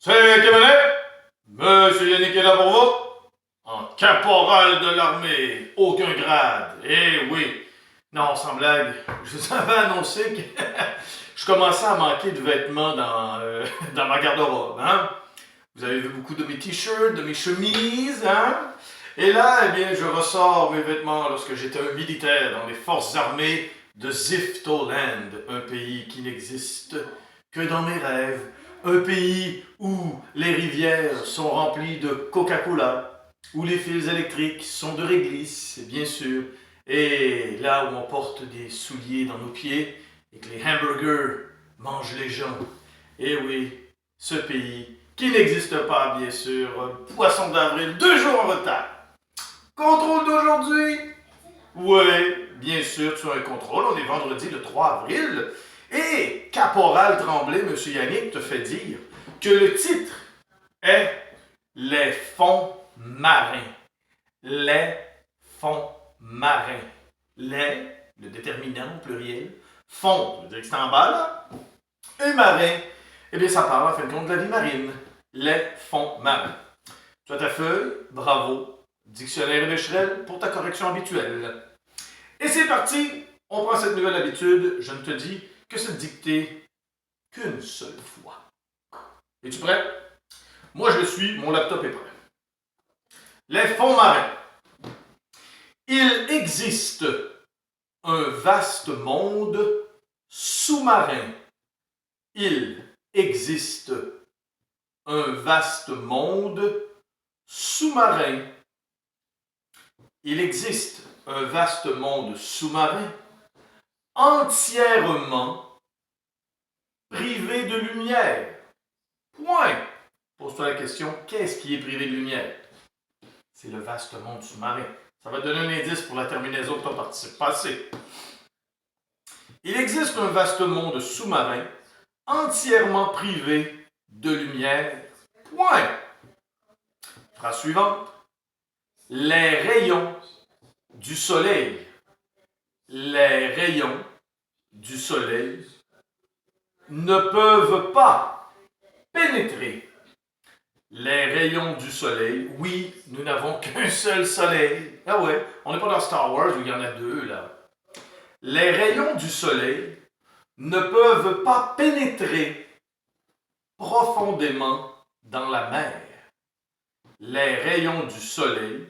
C'est Kemenet, Monsieur Yannick est là pour vous, en caporal de l'armée, aucun grade, eh oui. Non, sans blague, je vous avais annoncé que je commençais à manquer de vêtements dans ma garde-robe, hein. Vous avez vu beaucoup de mes t-shirts, de mes chemises, hein. Et là, eh bien, je ressors mes vêtements lorsque j'étais un militaire dans les forces armées de Ziftoland, un pays qui n'existe que dans mes rêves, un pays où les rivières sont remplies de Coca-Cola, où les fils électriques sont de réglisse, bien sûr, et là où on porte des souliers dans nos pieds et que les hamburgers mangent les gens. Et oui, ce pays qui n'existe pas, bien sûr, poisson d'avril, 2 jours en retard. Contrôle d'aujourd'hui? Oui, bien sûr, tu as un contrôle. On est vendredi le 3 avril. Et Caporal Tremblay, Monsieur Yannick, te fait dire que le titre est Les fonds marins. Les fonds marins. Les, le déterminant au pluriel. Fonds, ça veut dire que c'est en bas, là. Et marin, eh bien, ça parle en fin de compte de la vie marine. Les fonds marins. Tu as ta feuille, bravo. Dictionnaire Becherel pour ta correction habituelle. Et c'est parti, on prend cette nouvelle habitude. Je ne te dis que cette dictée qu'une seule fois. Es-tu prêt? Moi je le suis, mon laptop est prêt. Les fonds marins. Il existe un vaste monde sous-marin. Il existe un vaste monde sous-marin. Il existe un vaste monde sous-marin entièrement privé de lumière. Point. Pose-toi la question, qu'est-ce qui est privé de lumière? C'est le vaste monde sous-marin. Ça va te donner un indice pour la terminaison de ton participe passé. Il existe un vaste monde sous-marin entièrement privé de lumière. Point. Phrase suivante. Les rayons du soleil. Les rayons du soleil ne peuvent pas pénétrer. Les rayons du soleil, oui, nous n'avons qu'un seul soleil. Ah ouais, on n'est pas dans Star Wars où il y en a deux, là. Les rayons du soleil ne peuvent pas pénétrer profondément dans la mer. Les rayons du soleil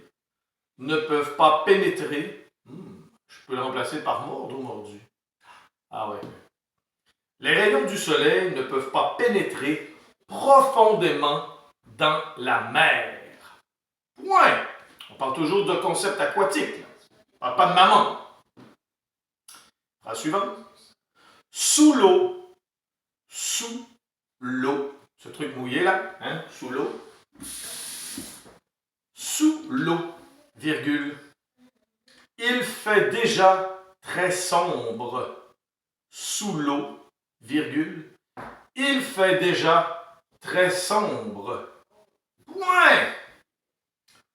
ne peuvent pas pénétrer. Je peux le remplacer par mordre ou mordu. Ah ouais. Les rayons du soleil ne peuvent pas pénétrer profondément dans la mer. Point. On parle toujours de concept aquatique. On parle pas de maman. Phrase suivante. Sous l'eau. Sous l'eau. Ce truc mouillé là, hein, sous l'eau. Sous l'eau, virgule. Il fait déjà très sombre. Sous l'eau, virgule. Il fait déjà très sombre. Point.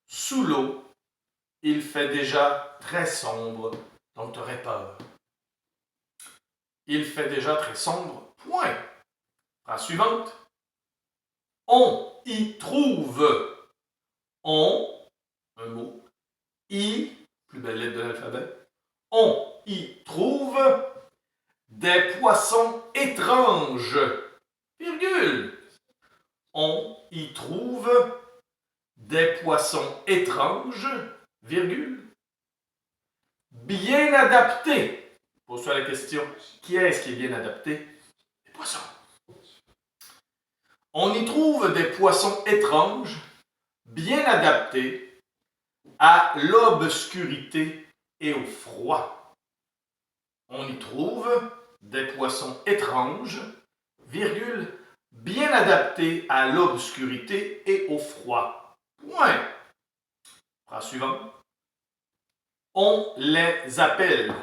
Sous l'eau, il fait déjà très sombre. Donc, tu aurais peur. Il fait déjà très sombre. Point. Phrase suivante. On y trouve. On, un mot. Y, plus belle lettre de l'alphabet. On y trouve des poissons étranges. Virgule. On y trouve des poissons étranges, virgule. Bien adaptés. Pose-toi la question, qui est-ce qui est bien adapté? Les poissons. On y trouve des poissons étranges, bien adaptés à l'obscurité et au froid. On y trouve des poissons étranges, virgule, bien adaptés à l'obscurité et au froid. Point. Phrase suivante. On les appelle.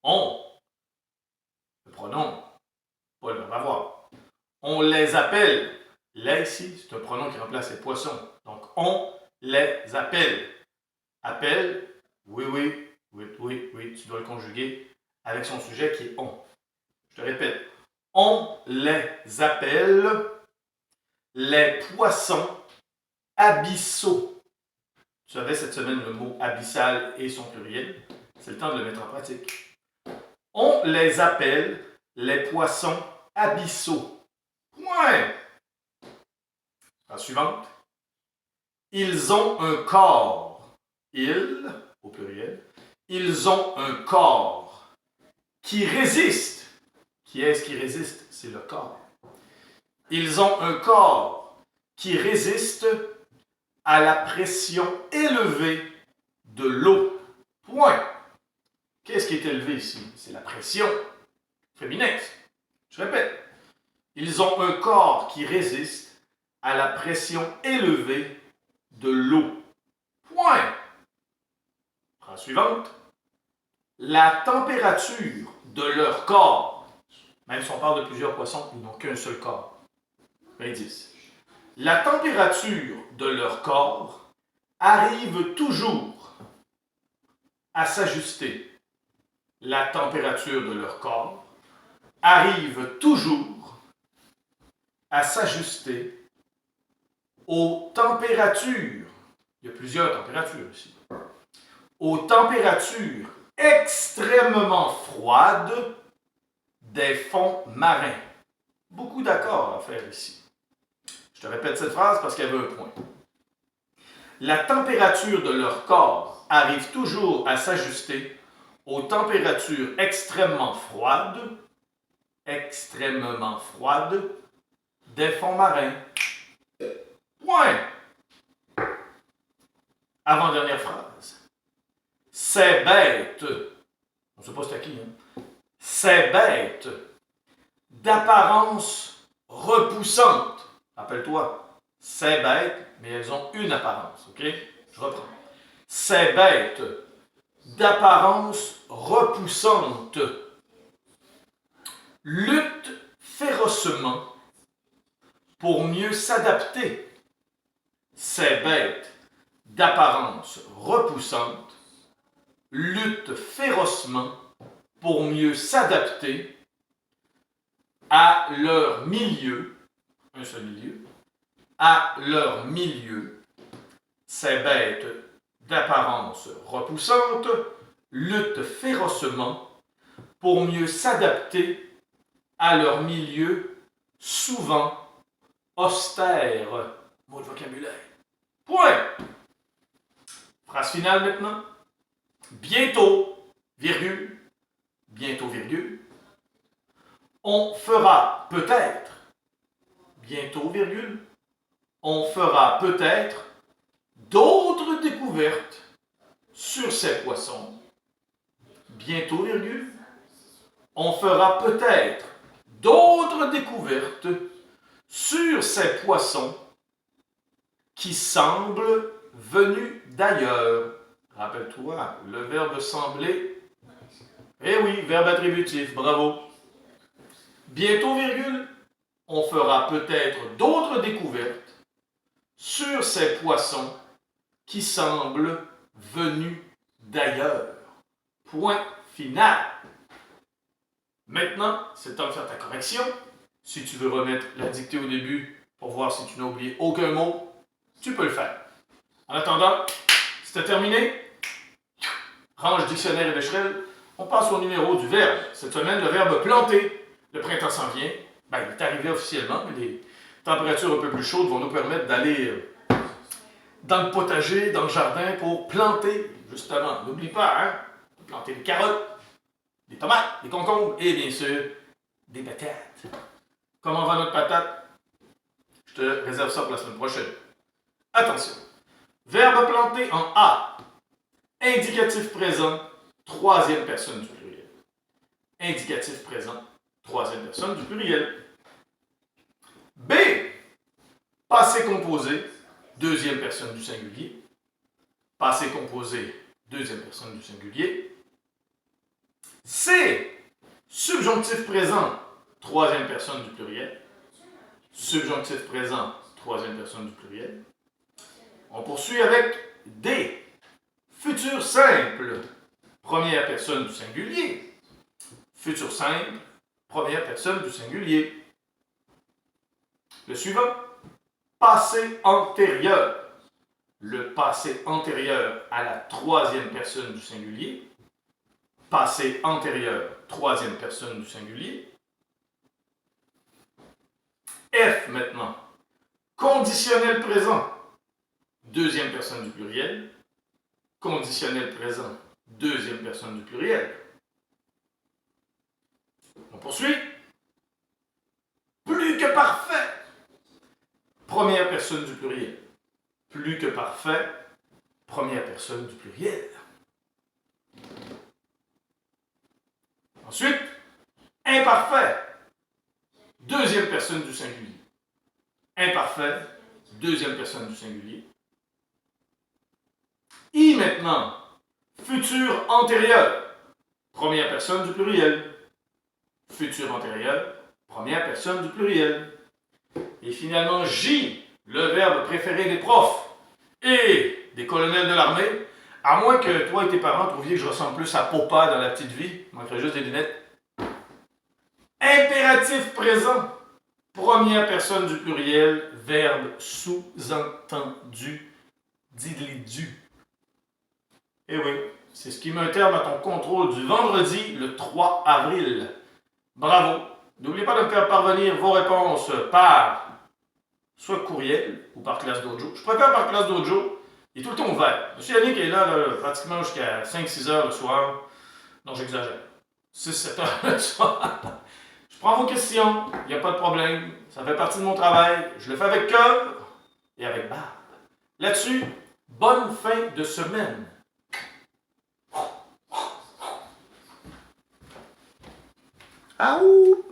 On. Le pronom. Pas le verbe avoir. On les appelle. Les ici, c'est un pronom qui remplace les poissons. Donc, on les appelle. Appelle. Oui, oui, oui, oui, oui. Tu dois le conjuguer avec son sujet qui est on. Je te répète. On les appelle les poissons abyssaux. Tu savais cette semaine le mot abyssal et son pluriel. C'est le temps de le mettre en pratique. On les appelle les poissons abyssaux. Point. La suivante. Ils ont un corps. Ils, au pluriel, ils ont un corps qui résiste. Qui est-ce qui résiste? C'est le corps. Ils ont un corps qui résiste à la pression élevée de l'eau. Point. Qu'est-ce qui est élevé ici? C'est la pression féminine. Je répète. Ils ont un corps qui résiste à la pression élevée de l'eau. Point. Phrase suivante. La température de leur corps, même si on parle de plusieurs poissons, ils n'ont qu'un seul corps. Indice. La température de leur corps arrive toujours à s'ajuster. La température de leur corps arrive toujours à s'ajuster aux températures. Il y a plusieurs températures ici. Aux températures extrêmement froides des fonds marins. Beaucoup d'accords à faire ici. Je te répète cette phrase parce qu'elle veut un point. La température de leur corps arrive toujours à s'ajuster aux températures extrêmement froides des fonds marins. Point. Avant-dernière phrase. Ces bêtes, on ne sait pas c'est à qui, hein? Ces bêtes d'apparence repoussante. Rappelle-toi, ces bêtes, mais elles ont une apparence, ok? Je reprends. Ces bêtes d'apparence repoussante luttent férocement pour mieux s'adapter. Ces bêtes d'apparence repoussante luttent férocement pour mieux s'adapter à leur milieu, un seul milieu, à leur milieu. Ces bêtes d'apparence repoussante luttent férocement pour mieux s'adapter à leur milieu souvent austère. Mot de vocabulaire. Point. Phrase finale maintenant. Bientôt, virgule, on fera peut-être, bientôt, virgule, on fera peut-être d'autres découvertes sur ces poissons. Bientôt, virgule, on fera peut-être d'autres découvertes sur ces poissons qui semblent venus d'ailleurs. Rappelle-toi, le verbe sembler. Eh oui, verbe attributif, bravo. Bientôt, virgule, on fera peut-être d'autres découvertes sur ces poissons qui semblent venus d'ailleurs. Point final. Maintenant, c'est le temps de faire ta correction. Si tu veux remettre la dictée au début pour voir si tu n'as oublié aucun mot, tu peux le faire. En attendant, c'est terminé. Range dictionnaire et Becherel. On passe au numéro du verbe. Cette semaine, le verbe planter. Le printemps s'en vient. Ben, il est arrivé officiellement, mais les températures un peu plus chaudes vont nous permettre d'aller dans le potager, dans le jardin pour planter, justement. N'oublie pas, hein? Planter des carottes, des tomates, des concombres et bien sûr, des patates. Comment va notre patate? Je te réserve ça pour la semaine prochaine. Attention. Verbe planter en A. Indicatif présent, troisième personne du pluriel. Indicatif présent, troisième personne du pluriel. B. Passé composé, deuxième personne du singulier. Passé composé, deuxième personne du singulier. C. Subjonctif présent, troisième personne du pluriel. Subjonctif présent, troisième personne du pluriel. On poursuit avec D. Futur simple, première personne du singulier. Futur simple, première personne du singulier. Le suivant. Passé antérieur. Le passé antérieur à la troisième personne du singulier. Passé antérieur, troisième personne du singulier. F maintenant. Conditionnel présent. Deuxième personne du pluriel. Conditionnel présent. Deuxième personne du pluriel. On poursuit. Plus que parfait. Première personne du pluriel. Plus que parfait. Première personne du pluriel. Ensuite, imparfait. Deuxième personne du singulier. Imparfait. Deuxième personne du singulier. I maintenant. Futur antérieur. Première personne du pluriel. Futur antérieur. Première personne du pluriel. Et finalement, J, le verbe préféré des profs et des colonels de l'armée. À moins que toi et tes parents trouviez que je ressemble plus à Popa dans La Petite Vie. Il manquerait juste des lunettes. Impératif présent. Première personne du pluriel. Verbe sous-entendu. Didli-du. Eh oui, c'est ce qui met un terme à ton contrôle du vendredi, le 3 avril. Bravo. N'oubliez pas de me faire parvenir vos réponses par soit courriel ou par classe dojo. Je préfère par classe dojo. Il est tout le temps ouvert. M. Yannick est là, pratiquement jusqu'à 5-6 heures le soir. Non, j'exagère. 6-7 heures le soir. Je prends vos questions. Il n'y a pas de problème. Ça fait partie de mon travail. Je le fais avec cœur et avec barbe. Là-dessus, bonne fin de semaine. Aouh!